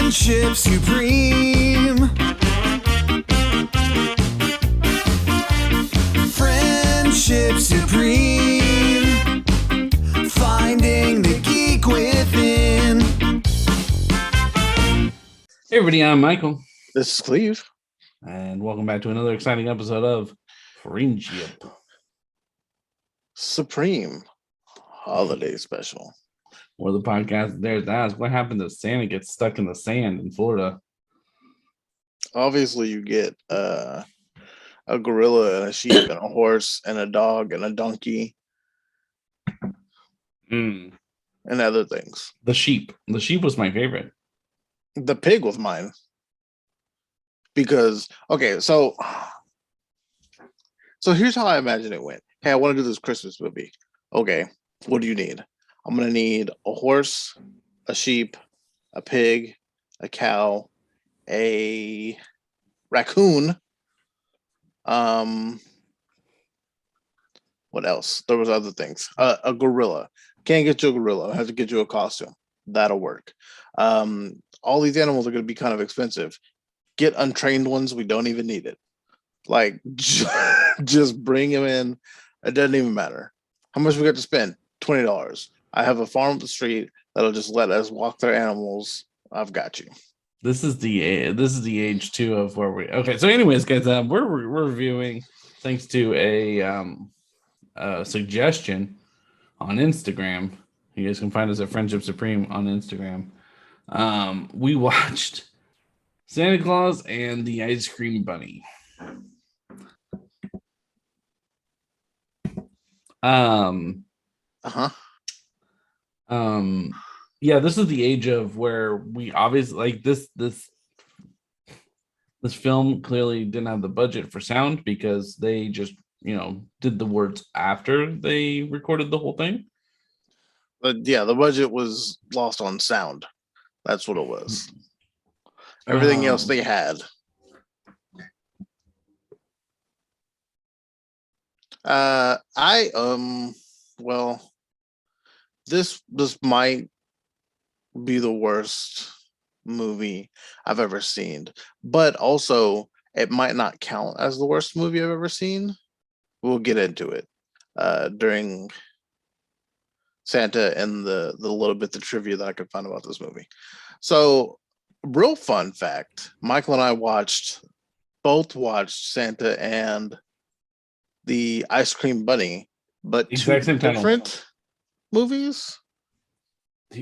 Friendship supreme. Friendship supreme. Finding the geek within. Hey everybody, I'm Michael. This is Cleve. And welcome back to another exciting episode of Friendship Supreme Holiday Special. Or the podcast dares to ask, what happened if Santa gets stuck in the sand in Florida? Obviously, you get a gorilla and a sheep and a horse and a dog and a donkey and other things. The sheep. The sheep was my favorite. The pig was mine. Because, okay, so here's how I imagine it went. Hey, I want to do this Christmas movie. Okay, what do you need? I'm going to need a horse, a sheep, a pig, a cow, a raccoon. What else? There was other things. A gorilla. Can't get you a gorilla. I have to get you a costume. That'll work. All these animals are going to be kind of expensive. Get untrained ones. We don't even need it. Like, just bring them in. It doesn't even matter. How much we got to spend? $20. I have a farm up the street that'll just let us walk their animals. I've got you. This is the age too of where we. Okay, so anyways, guys, we're reviewing thanks to a suggestion on Instagram. You guys can find us at Friendship Supreme on Instagram. We watched Santa Claus and the Ice Cream Bunny. Yeah, this is the age of where we obviously like this film clearly didn't have the budget for sound because they just, did the words after they recorded the whole thing. But yeah, the budget was lost on sound. That's what it was. Everything else they had. Well, this might be the worst movie I've ever seen, but also it might not count as the worst movie I've ever seen. We'll get into it during Santa and the little bit of trivia that I could find about this movie. So, real fun fact: Michael and I both watched Santa and the Ice Cream Bunny, but two different movies.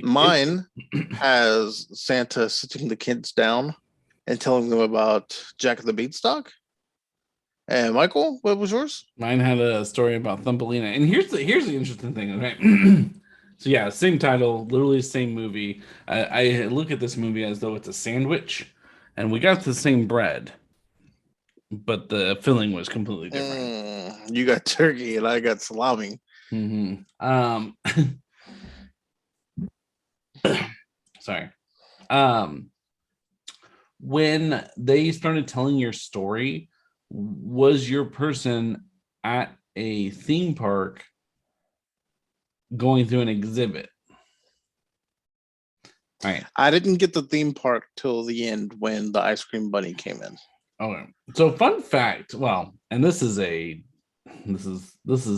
Mine has Santa sitting the kids down and telling them about Jack the Beanstalk. And Michael, what was yours? Mine had a story about Thumbelina. And here's the interesting thing, okay? So yeah, same title, literally same movie. I look at this movie as though it's a sandwich, and we got the same bread, but the filling was completely different. You got turkey and I got salami. Sorry. When they started telling your story, was your person at a theme park going through an exhibit? All right. I didn't get the theme park till the end when the Ice Cream Bunny came in. Okay. So fun fact, well, and this is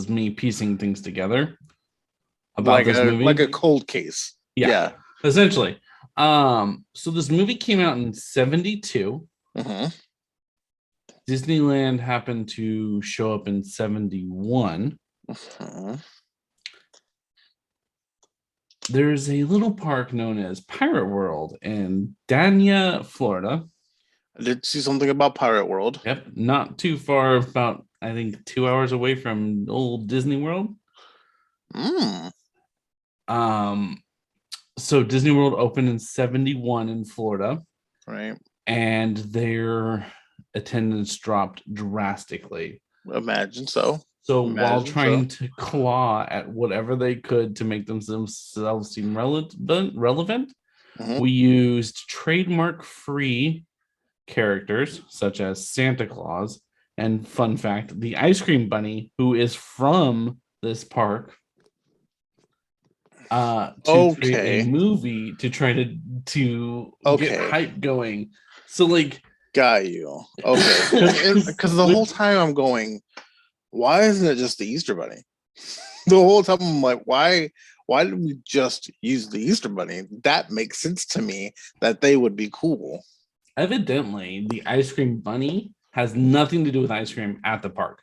me piecing things together about this movie. Like a cold case. Yeah. Essentially. So this movie came out in 1972. Disneyland happened to show up in 1971. There's a little park known as Pirate World in Dania, Florida. I did see something about Pirate World. Yep, not too far, about I think 2 hours away from old Disney World. So Disney World opened in 1971 in Florida. Right. And their attendance dropped drastically. Imagine so. So while trying to claw at whatever they could to make themselves seem relevant, we used trademark-free characters such as Santa Claus and, fun fact, the Ice Cream Bunny, who is from this park, to create a movie to try to to Okay. get hype going. So like, Got you. Okay. Because the whole time I'm going, why isn't it just the Easter Bunny? The whole time I'm like, why did we just use the Easter Bunny? That makes sense to me that they would be cool. evidently, the ice cream bunny has nothing to do with ice cream at the park.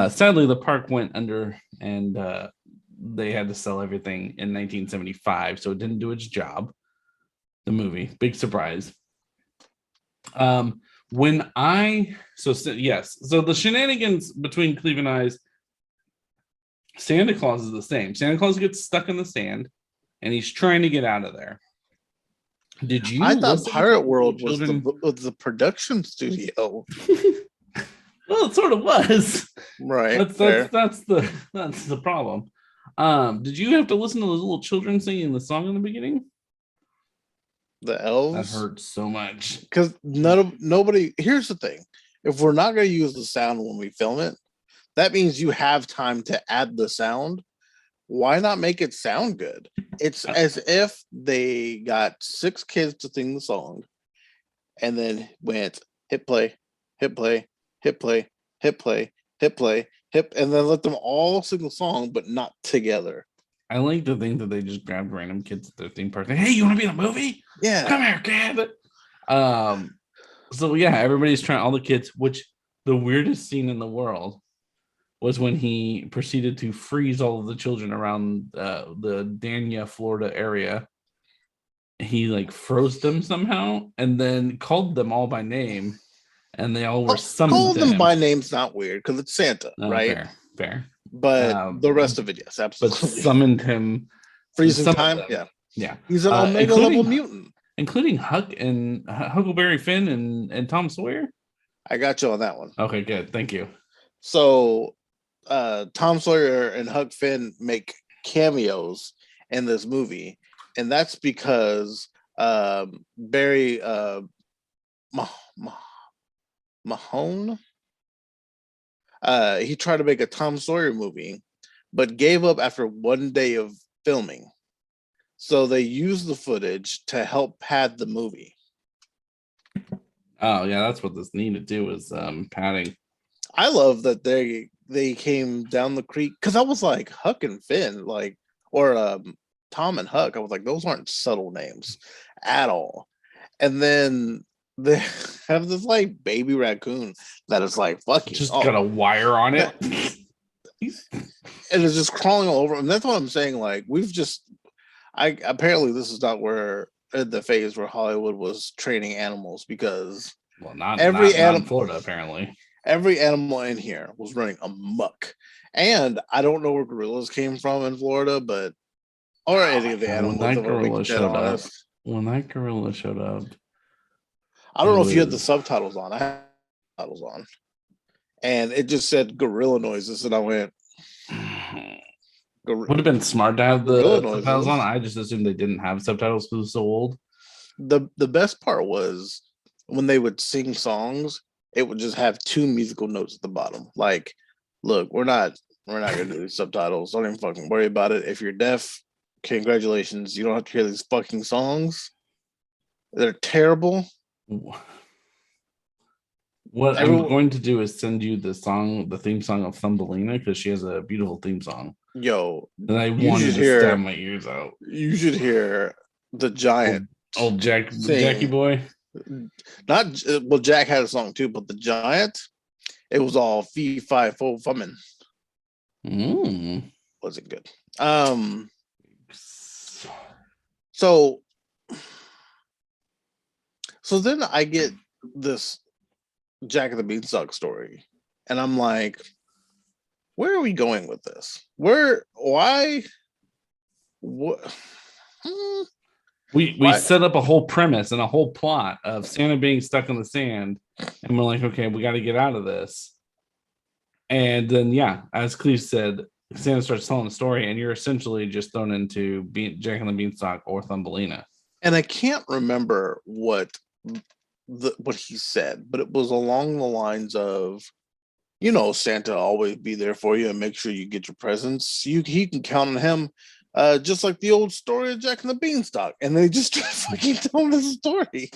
Sadly, the park went under and they had to sell everything in 1975, so it didn't do its job. The movie, big surprise. When I so the shenanigans between Cleve and I's Santa Claus is the same. Santa Claus gets stuck in the sand, and he's trying to get out of there. Did you? I thought listen Pirate to World children? was the production studio. Well, it sort of was. Right. That's the problem. Did you have to listen to those little children singing the song in the beginning? The That elves. hurt so much. Because nobody. Here's the thing: if we're not going to use the sound when we film it, that means you have time to add the sound. Why not make it sound good? It's as if they got 6 kids to sing the song, and then went hit play, hit play, hit play, hit play, hit play, hit, and then let them all sing the song, but not together. I like to think that they just grabbed random kids at their theme park. Like, hey, you want to be in the movie? Yeah. Come here, kid. So yeah, everybody's trying, all the kids, which the weirdest scene in the world was when he proceeded to freeze all of the children around the Dania, Florida area. He like froze them somehow and then called them all by name, and they all were summoned. Call to them him. by name's not weird because it's Santa, right? Fair. But the rest of it, yes, But absolutely. summoned him. Freezing time, Yeah. He's an Omega level mutant. Including Huckleberry Finn and Tom Sawyer. I got you on that one. Okay, good. Thank you. So Tom Sawyer and Huck Finn make cameos in this movie, and that's because Barry Mahone he tried to make a Tom Sawyer movie, but gave up after 1 day of filming. So they used the footage to help pad the movie. Oh yeah, that's what this needed to do was padding. I love that they came down the creek because I was like Huck and Finn, or Tom and Huck. I was like, those aren't subtle names at all. And then they have this like baby raccoon that is like fucking just got a wire on it. And it's just crawling all over. And that's what I'm saying. Like apparently this is not where the phase where Hollywood was training animals, because not in Florida apparently. Every animal in here was running amok. And I don't know where gorillas came from in Florida, or any of the animals. When that gorilla showed up, I don't know if you had the subtitles on. I had subtitles on, and it just said gorilla noises, and I went. Would have been smart to have the subtitles on. I just assumed they didn't have subtitles because it was so old. The best part was when they would sing songs, it would just have 2 musical notes at the bottom. Like, look, we're not gonna do these subtitles. Don't even fucking worry about it. If you're deaf, congratulations. You don't have to hear these fucking songs. They're terrible. What I'm going to do is send you the theme song of Thumbelina, because she has a beautiful theme song. Yo, and I wanted to stab my ears out. You should hear the giant old Jackie boy. Jack had a song too, but the giant, it was all fee fi fo fummin. Wasn't good. So then I get this Jack and the Beanstalk story, and I'm like, where are we going with this? Why? What? We set up a whole premise and a whole plot of Santa being stuck in the sand, and we're like, okay, we got to get out of this. And then, yeah, as Cleve said, Santa starts telling a story, and you're essentially just thrown into Jack and the Beanstalk or Thumbelina. And I can't remember what he said, but it was along the lines of, Santa always be there for you and make sure you get your presents. He can count on him, just like the old story story of Jack and the Beanstalk, and they just fucking tell the story.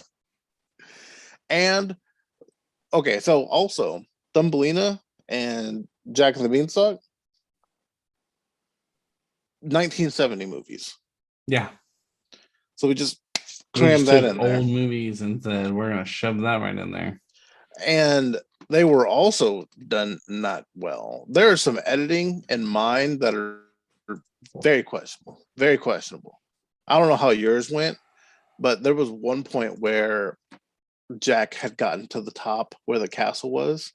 And okay, so also Thumbelina and Jack and the Beanstalk, 1970 movies. Yeah. So we just We crammed just that took in there. old movies and said we're gonna shove that right in there. And they were also done not well. There are some editing in mine that are very questionable. Very questionable. I don't know how yours went, but there was one point where Jack had gotten to the top where the castle was,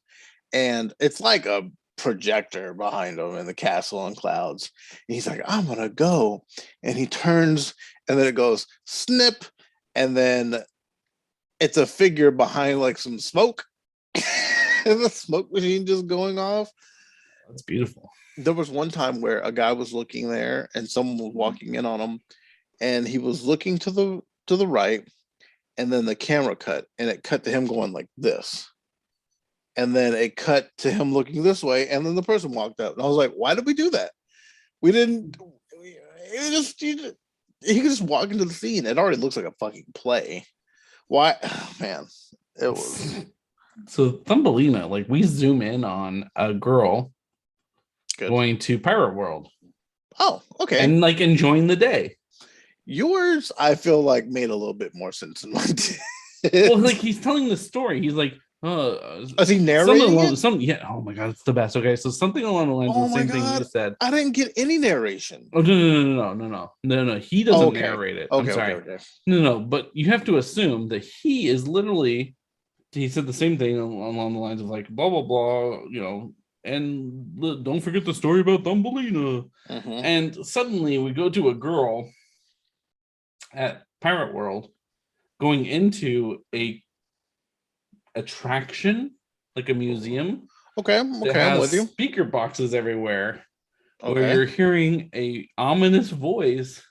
and it's like a projector behind him in the castle on clouds. And he's like, I'm gonna go. And he turns, and then it goes snip, and then it's a figure behind like some smoke. And the smoke machine just going off. That's beautiful. There was one time where a guy was looking there and someone was walking in on him, and he was looking to the right, and then the camera cut, and it cut to him going like this. And then it cut to him looking this way, and then the person walked up. And I was like, why did we do that? We didn't. He could just walk into the scene. It already looks like a fucking play. Why? Oh, man, it was So Thumbelina, like we zoom in on a girl good. going to Pirate World Oh, okay. and like enjoying the day. Yours, I feel like made a little bit more sense than mine did. Well, like he's telling the story. He's like, is he narrating it? Yeah. Oh my god, it's the best. Okay, so something along the lines of the same thing you said. I didn't get any narration. Oh no. He doesn't narrate it. Okay, I'm sorry. Okay. No. But you have to assume that he is literally. He said the same thing along the lines of like blah blah blah. You know, and don't forget the story about Thumbelina. Mm-hmm. And suddenly we go to a girl at Pirate World going into a attraction, like a museum. Okay, I'm with you. Speaker boxes everywhere, where you're hearing a ominous voice,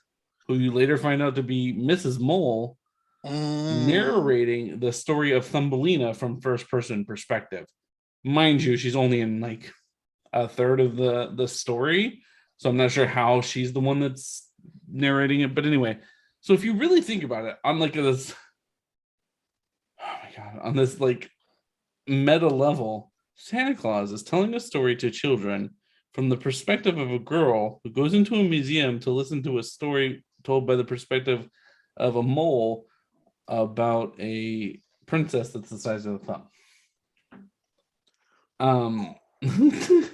who you later find out to be Mrs. Mole, narrating the story of Thumbelina from first person perspective. Mind you, she's only in like a third of the story, so I'm not sure how she's the one that's narrating it. But anyway, so if you really think about it, on like this, oh my god, on this like meta level, Santa Claus is telling a story to children from the perspective of a girl who goes into a museum to listen to a story told by the perspective of a mole about a princess that's the size of a thumb. There's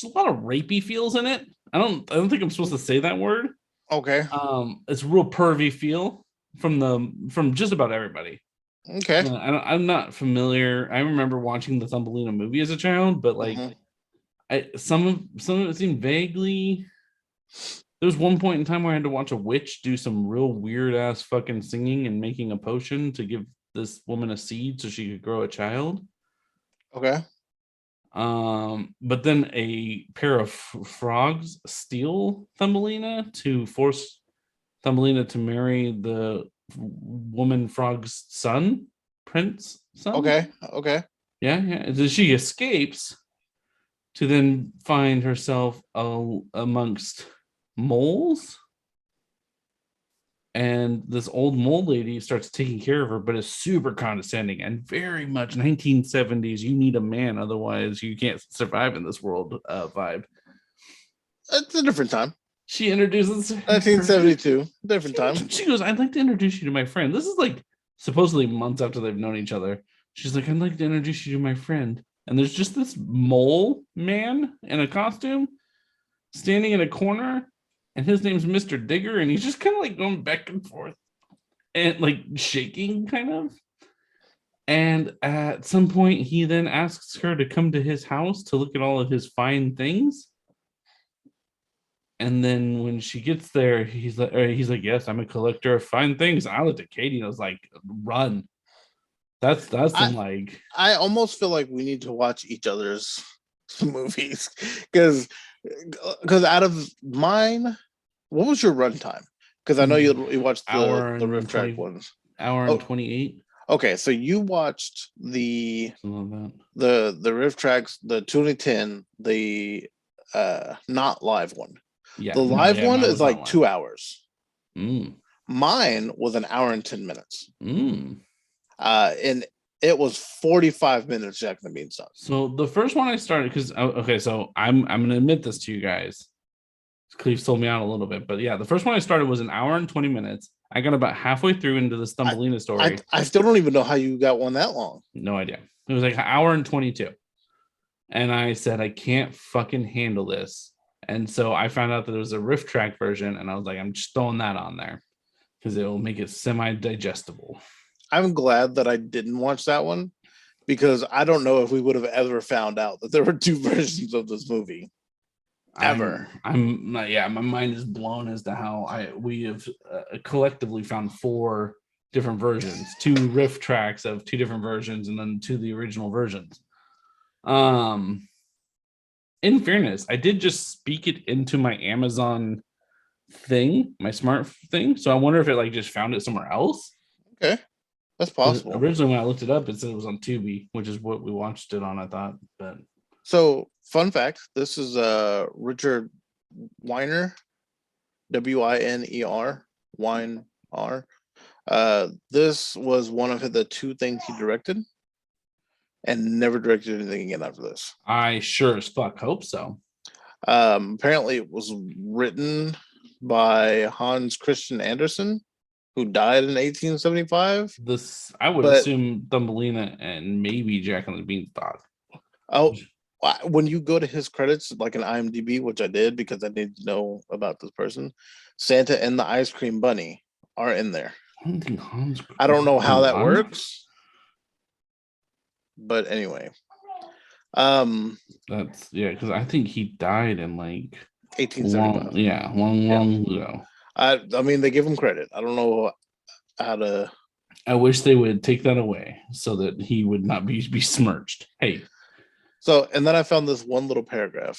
a lot of rapey feels in it. I don't think I'm supposed to say that word. Okay. It's real pervy feel from just about everybody. Okay. I'm not familiar. I remember watching the Thumbelina movie as a child, but like some of it seemed vaguely. There was one point in time where I had to watch a witch do some real weird ass fucking singing and making a potion to give this woman a seed so she could grow a child. Okay. But then a pair of frogs steal Thumbelina to force Thumbelina to marry the woman frog's prince son. Okay. Yeah. So she escapes to then find herself amongst moles, and this old mole lady starts taking care of her, but is super condescending and very much 1970s. You need a man, otherwise you can't survive in this world vibe. It's a different time. She introduces 1972, different time. She goes, I'd like to introduce you to my friend. This is like supposedly months after they've known each other. She's like, I'd like to introduce you to my friend. And there's just this mole man in a costume standing in a corner, and his name's Mr. Digger, and he's just kind of like going back and forth and like shaking kind of. And at some point he then asks her to come to his house to look at all of his fine things. And then when she gets there, he's like, yes, I'm a collector of fine things. And I looked at Katie and I was like, run. That's like. I almost feel like we need to watch each other's movies because out of mine, what was your runtime? Because I know you watched the riff track ones. Hour and 28. Okay, so you watched the riff tracks, the 2010, the not live one. Yeah, The live one mine is was not like 2 hours. Mm. Mine was an hour and 10 minutes. Mm. And it was 45 minutes Jack and the Beanstalk. So the first one I started because okay, so I'm gonna admit this to you guys. Cleve told me out a little bit, but yeah, the first one I started was an hour and 20 minutes. I got about halfway through into the Thumbelina story. I still don't even know how you got one that long. No idea. It was like an hour and 22. And I said, I can't fucking handle this. And so I found out that there was a riff track version, and I was like, I'm just throwing that on there because it will make it semi-digestible. I'm glad that I didn't watch that one because I don't know if we would have ever found out that there were two versions of this movie. Ever. I'm not, yeah, my mind is blown as to how we have collectively found 4 different versions, 2 riff tracks of 2 different versions, and then 2 of the original versions. In fairness, I did just speak it into my Amazon thing, my smart thing. So I wonder if it like just found it somewhere else. Okay, that's possible. Originally, when I looked it up, it said it was on Tubi, which is what we watched it on. I thought, but so fun fact: this is Richard Weiner, Winer, Wine R. This was one of the 2 things he directed, and never directed anything again after this. I sure as fuck hope so. Apparently, it was written by Hans Christian Andersen, who died in 1875. This I would assume Thumbelina and maybe Jack and the Beanstalk. Oh, when you go to his credits, like an IMDb, which I did because I need to know about this person, Santa and the Ice Cream Bunny are in there. I don't know how that works, but anyway, that's because I think he died in like 1875. Long ago. I mean, they give him credit. I don't know how to. I wish they would take that away so that he would not be besmirched. Hey. So, and then I found this one little paragraph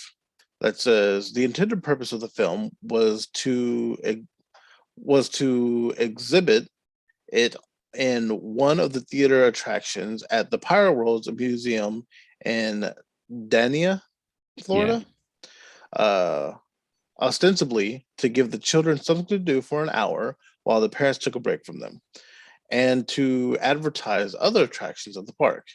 that says the intended purpose of the film was to exhibit it in one of the theater attractions at the Pyro Worlds Museum in Dania, Florida. Ostensibly to give the children something to do for an hour while the parents took a break from them, and to advertise other attractions of the park.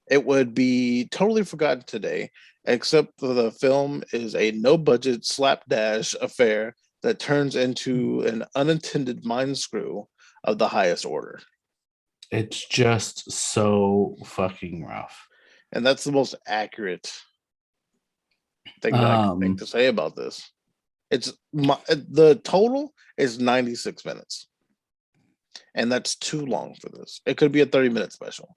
It would be totally forgotten today, except that the film is a no-budget slapdash affair that turns into an unintended mind screw of the highest order. It's just so fucking rough. And that's the most accurate thing that I can think to say about this. The total is 96 minutes. And that's too long for this. It could be a 30-minute special.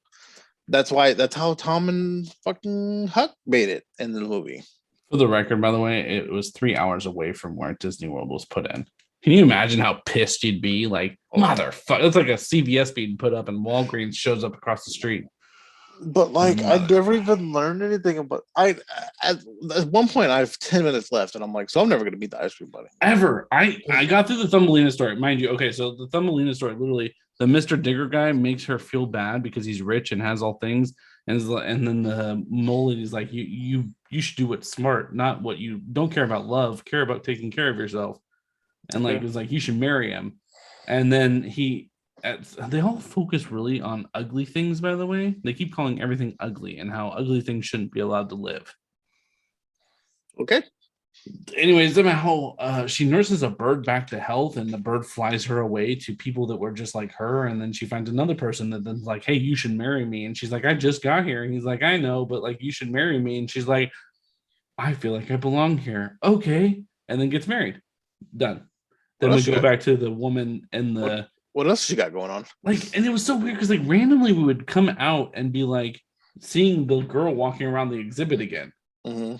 That's how Tom and fucking Huck made it in the movie. For the record, by the way, it was 3 hours away from where Disney World was put in. Can you imagine how pissed you'd be? Like, motherfucker, it's like a CVS being put up and Walgreens shows up across the street. But like, I never even learned anything about. At one point, I have 10 minutes left, and I'm like, so I'm never gonna meet the ice cream bunny ever. I got through the Thumbelina story, mind you. Okay, so the Thumbelina story, literally, the Mr. Digger guy makes her feel bad because he's rich and has all things, and then the mole is like, you should do what's smart, not what you don't care about love, care about taking care of yourself, and like it's like you should marry him, and then they all focus really on ugly things, by the way. They keep calling everything ugly and how ugly things shouldn't be allowed to live. Okay. Anyways, somehow she nurses a bird back to health, and the bird flies her away to people that were just like her. And then she finds another person that then's like, hey, you should marry me. And she's like, I just got here. And he's like, I know, but like, you should marry me. And she's like, I feel like I belong here. Okay. And then gets married. Done. Then we go back to the woman and the... What else she got going on? Like, and it was so weird because like randomly we would come out and be like seeing the girl walking around the exhibit again. Mm-hmm.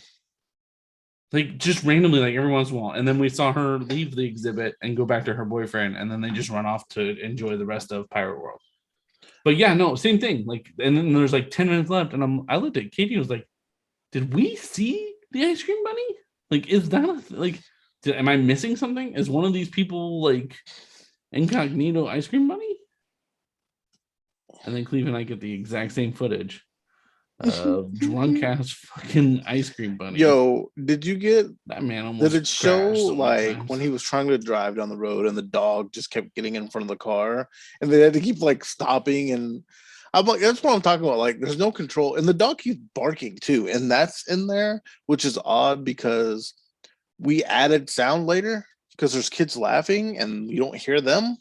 Like just randomly, like every once in a while. And then we saw her leave the exhibit and go back to her boyfriend, and then they just run off to enjoy the rest of Pirate World. But yeah, no, same thing. Like, and then there's like 10 minutes left, and I looked at Katie and was like, did we see the ice cream bunny? Like, is that am I missing something? Is one of these people like incognito ice cream bunny? And then Cleve and I get the exact same footage. Drunk ass fucking ice cream bunny. Yo, did you get? That man Did almost it show crashed so many like times. when he was trying to drive down the road and the dog just kept getting in front of the car and they had to keep like stopping and I'm like, that's what I'm talking about. Like, there's no control, and the dog keeps barking too, and that's in there, which is odd because we added sound later because there's kids laughing and you don't hear them.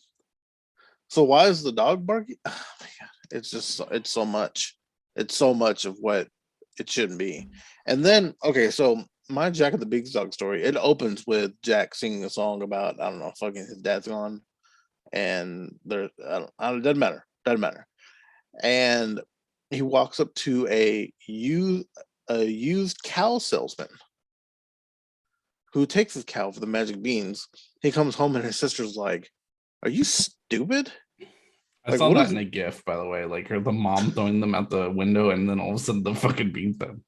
So why is the dog barking? Oh my God. It's so much. It's so much of what it shouldn't be. And then okay, so my Jack of the Beanstalk story, it opens with Jack singing a song about I don't know, fucking his dad's gone, and there I don't doesn't matter, doesn't matter. And he walks up to a used cow salesman who takes his cow for the magic beans. He comes home and his sister's like, "Are you stupid?" I Like, saw what that is in a GIF, by the way. Like her, the mom throwing them out the window, and then all of a sudden the fucking beans them.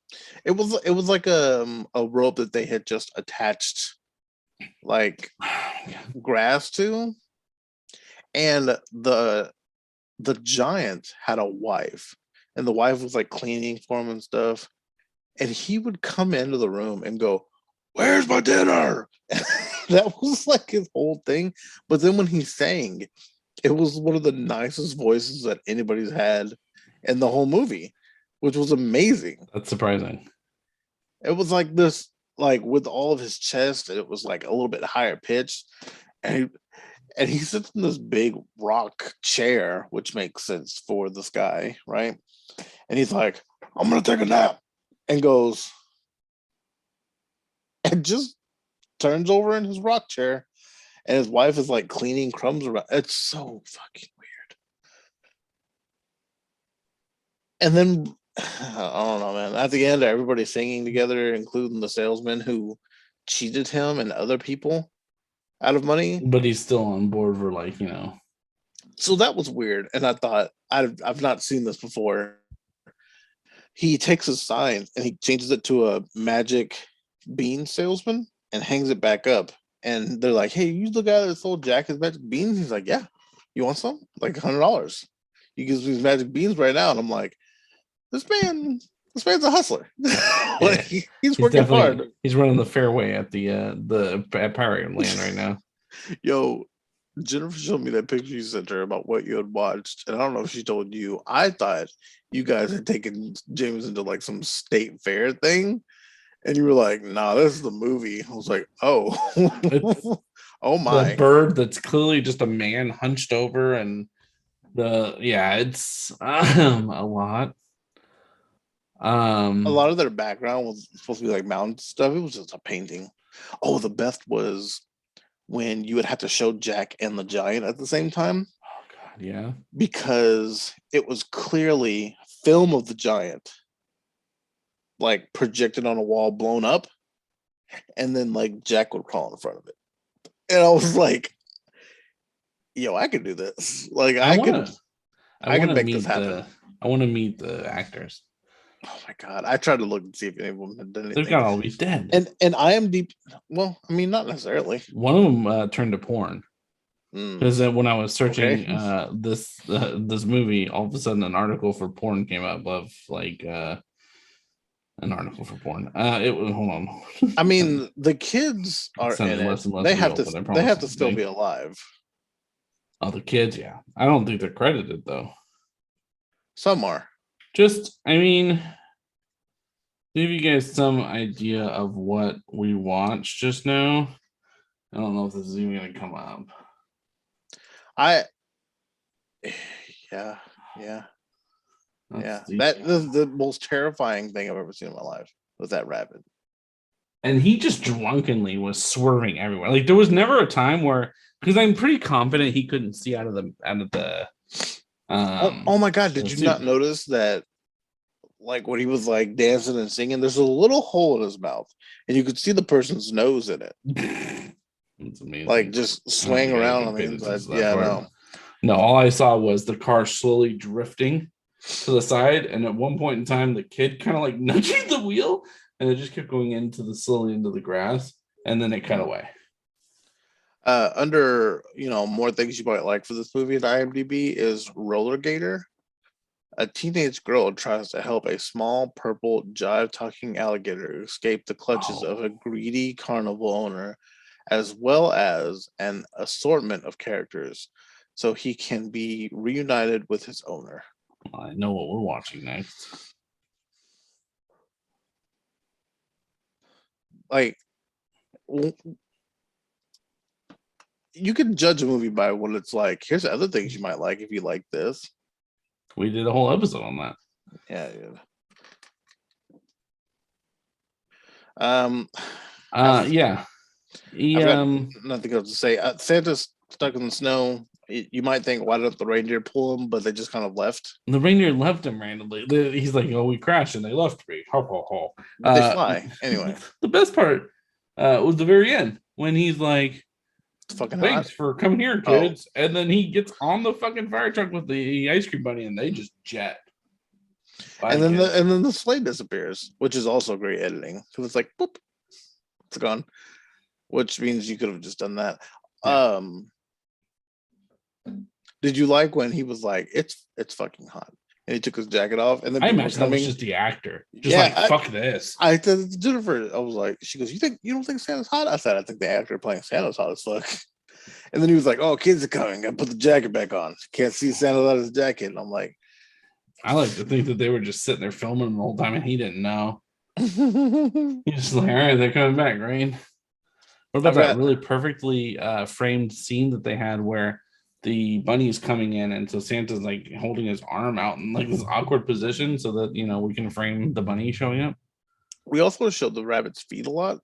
it was like a rope that they had just attached like grass to, and the giant had a wife, and the wife was like cleaning for him and stuff, and he would come into the room and go, "Where's my dinner?" That was like his whole thing. But then when he sang, it was one of the nicest voices that anybody's had in the whole movie, which was amazing. That's surprising. It was like this, like with all of his chest, it was like a little bit higher pitched, and he sits in this big rock chair, which makes sense for this guy, right? And he's like, "I'm gonna take a nap," and goes and just turns over in his rock chair, and his wife is like cleaning crumbs around. It's so fucking weird. And then I don't know, man. At the end, everybody's singing together, including the salesman who cheated him and other people out of money. But he's still on board for like, So that was weird. And I thought I've not seen this before. He takes his sign and he changes it to a magic bean salesman and hangs it back up. And they're like, "Hey, you the guy that sold Jack his magic beans?" He's like, "Yeah, you want some? Like $100. He gives me his magic beans right now." And I'm like, this man's a hustler. Like he's working hard. He's running the fairway at at Pirate Land right now. Yo, Jennifer showed me that picture you sent her about what you had watched, and I don't know if she told you. I thought you guys had taken James into like some state fair thing, and you were like, "Nah, this is the movie." I was like, "Oh, oh The my!" bird that's clearly just a man hunched over, and it's a lot. A lot of their background was supposed to be like mountain stuff. It was just a painting. Oh, the best was when you would have to show Jack and the giant at the same time. Oh god, yeah. Because it was clearly film of the giant, like projected on a wall, blown up, and then like Jack would crawl in front of it. And I was like, "Yo, I could do this. Like, I can make this happen." I want to meet the actors. Oh my God. I tried to look and see if any of them had done anything. They've got to all be dead. And IMDb, well, I mean, not necessarily. One of them turned to porn. Because when I was searching this movie, all of a sudden an article for porn came up of like an article for porn. It was hold on. I mean, the kids are in it. They have to still be alive. Oh, the kids, yeah. I don't think they're credited though. Some are. Just, I mean, give you guys some idea of what we watched just now. I don't know if this is even going to come up. Yeah. That's That is the most terrifying thing I've ever seen in my life. Was that rabbit? And he just drunkenly was swerving everywhere. Like there was never a time where, because I'm pretty confident he couldn't see out of the. Oh my God! Did you not notice that? Like when he was like dancing and singing, there's a little hole in his mouth, and you could see the person's nose in it. That's amazing. Like just swaying around on the inside. Yeah, no. All I saw was the car slowly drifting to the side, and at one point in time, the kid kind of like nudging the wheel, and it just kept going slowly into the grass, and then it cut away. Under more things you might like for this movie at IMDb is Roller Gator, A teenage girl tries to help a small purple jive-talking alligator escape the clutches of a greedy carnival owner, as well as an assortment of characters, so he can be reunited with his owner. I know what we're watching next. Like, you can judge a movie by what it's like. Here's other things you might like if you like this. We did a whole episode on that. Yeah, dude. Yeah. He, I've got nothing else to say. Santa's stuck in the snow. You might think, why didn't the reindeer pull him? But they just kind of left. the reindeer left him randomly. He's like, "Oh, we crashed and they left me." Ho ho ho. But they fly anyway. The best part was the very end when he's like, It's fucking "Thanks hot. for coming here, kids," and then he gets on the fucking fire truck with the ice cream bunny, and they just jet. And then the sleigh disappears, which is also great editing. So it's like, boop, it's gone. Which means you could have just done that. Yeah. Did you like when he was like, it's fucking hot, and he took his jacket off, and then I people were imagine that was just the actor, just Yeah, like fuck this. I said to Jennifer, I was like, she goes, you don't think Santa's hot? I said, I think the actor playing Santa's hot as fuck. And then he was like, oh, kids are coming. I put the jacket back on. Can't see Santa without his jacket. And I'm like, I like to think that they were just sitting there filming him the whole time and he didn't know. He's just like, all right, they're coming back, right? What about that really perfectly framed scene that they had where the bunny is coming in and so Santa's like holding his arm out in like this awkward position so that, you know, we can frame the bunny showing up? We also showed the rabbit's feet a lot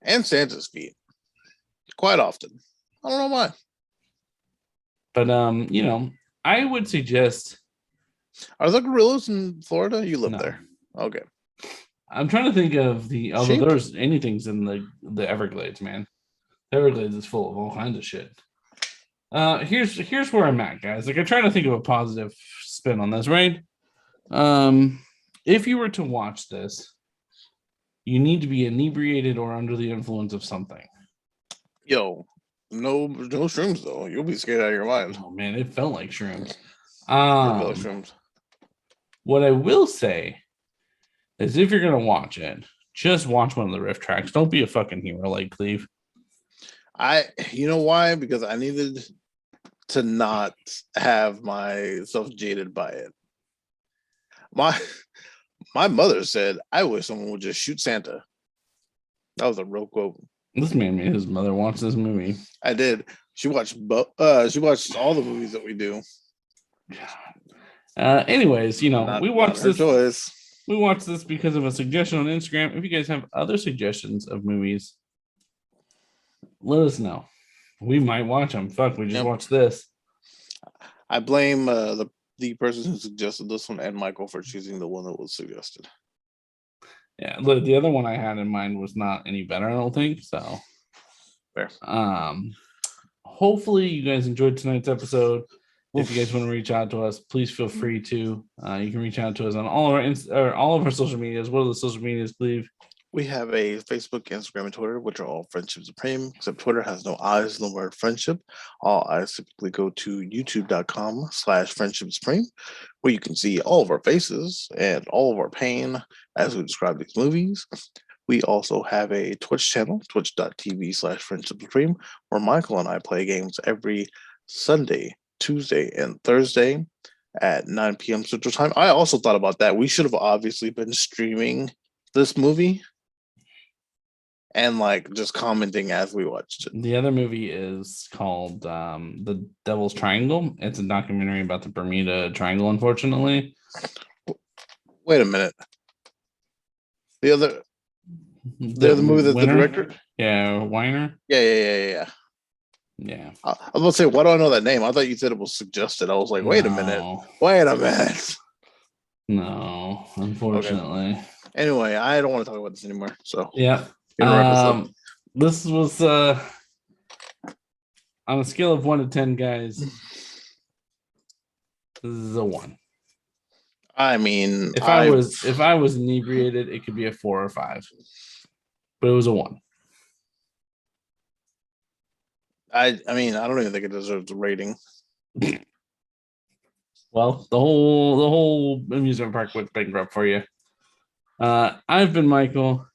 and Santa's feet quite often. I don't know why. But, you know, I would suggest. Are there gorillas in Florida? You live there. Okay. I'm trying to think of although there's anything's in the Everglades, man. The Everglades is full of all kinds of shit. Here's where I'm at, guys. Like, I'm trying to think of a positive spin on this, right? If you were to watch this, you need to be inebriated or under the influence of something. Yo, no shrooms though. You'll be scared out of your mind. Oh man, it felt like shrooms. Shrooms. What I will say is, if you're gonna watch it, just watch one of the riff tracks. Don't be a fucking hero like Cleve. You know why? Because I needed to not have myself jaded by it. My mother said, I wish someone would just shoot Santa. That was a real quote. This man made his mother watch this movie. I did. She watched all the movies that we do. Anyways, you know, we watched this. Choice. We watched this because of a suggestion on Instagram. If you guys have other suggestions of movies, let us know. We might watch them. Fuck, we just watched this. I blame the person who suggested this one and Michael for choosing the one that was suggested. Yeah, the other one I had in mind was not any better, I don't think. So, fair. Hopefully you guys enjoyed tonight's episode. If you guys want to reach out to us, please feel free to. You can reach out to us on all of our social medias. What are the social medias, Cleve? We have a Facebook, Instagram, and Twitter, which are all Friendship Supreme, except Twitter has no I's in the word friendship. All I's typically go to youtube.com/Friendship Supreme, where you can see all of our faces and all of our pain as we describe these movies. We also have a Twitch channel, twitch.tv/Friendship Supreme, where Michael and I play games every Sunday, Tuesday, and Thursday at 9 p.m. Central Time. I also thought about that. We should have obviously been streaming this movie and like just commenting as we watched it. The other movie is called The Devil's Triangle. It's a documentary about the Bermuda Triangle, unfortunately. Wait a minute. The other movie that the director? Yeah, Weiner. Yeah. I was about to say, why do I know that name? I thought you said it was suggested. I was like, wait a minute. No, unfortunately. Okay. Anyway, I don't want to talk about this anymore. So yeah. This was on a scale of 1 to 10, guys. This is a 1. I mean, if I was inebriated, it could be a 4 or 5, but it was a 1. I mean, I don't even think it deserves a rating. Well, the whole amusement park went bankrupt for you. I've been Michael.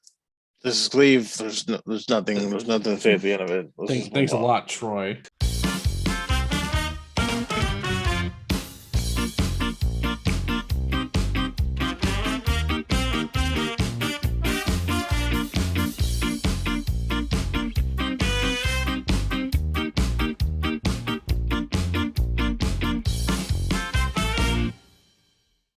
This is Cleve. There's nothing to say at the end of it. Let's just move Thanks a on. lot, Troy.